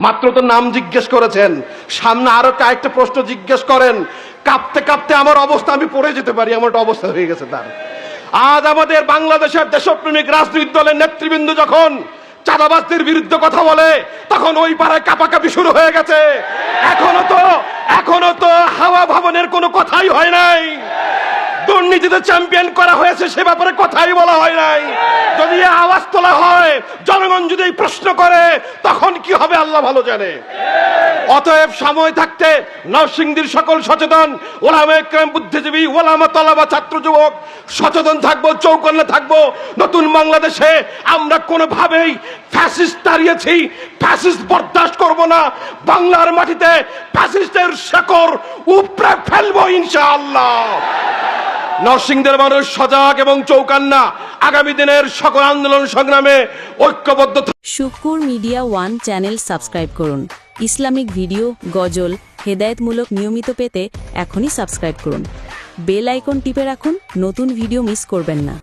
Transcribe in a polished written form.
মাত্র তো নাম জিজ্ঞেস করেছেন, সামনে আরো কয়েকটা প্রশ্ন জিজ্ঞেস করেন, কাঁপতে কাঁপতে আমার অবস্থা, আমি পড়ে যেতে পারি, আমার একটা অবস্থা হয়ে গেছে তার। আজ আমাদের বাংলাদেশের দেশপ্রেমিক রাজনৈতিক দলের নেতৃবৃন্দ যখন চাঁদাবাজদের বিরুদ্ধে কথা বলে, তখন ওই পাড়ায় কাঁপাকাঁপি শুরু হয়ে গেছে। এখনো তো হাওয়া ভবনের কোনো কথাই হয় নাই। দুর্নীতিতে চ্যাম্পিয়ন করা হয়েছে সে ব্যাপারে কথাই বলা হয় নাই। যদি আওয়াজ তোলা হয়, জনগণ যদি প্রশ্ন করে, তখন কি হবে আল্লাহ ভালো জানে। অতএব সময় থাকতে নরসিংদীর সকল সচেতন ওলামা একরাম, বুদ্ধিজীবী, ওলামা, তলাবা, ছাত্র যুবক সচেতন থাকবো, চৌকন্নে থাকবো। নতুন বাংলাদেশে আমরা কোনোভাবেই ফ্যাসিস্ট দাঁড়িয়েছি, ফ্যাসিস্ট বরদাস্ত করব না। বাংলার মাটিতে ফ্যাসিস্টের শেকড় উপড়ে ফেলবো ইনশাআল্লাহ। নরসিংদীর মানুষ সজাগ এবং চৌকান্না। আগামী দিনের সকল আন্দোলন সংগ্রামে ঐক্যবদ্ধ। শুকুর মিডিয়া ওয়ান চ্যানেল সাবস্ক্রাইব করুন। ইসলামিক ভিডিও, গজল, হেদায়েতমূলক নিয়মিত পেতে এখনই সাবস্ক্রাইব করুন। বেল আইকন টিপে রাখুন, নতুন ভিডিও মিস করবেন না।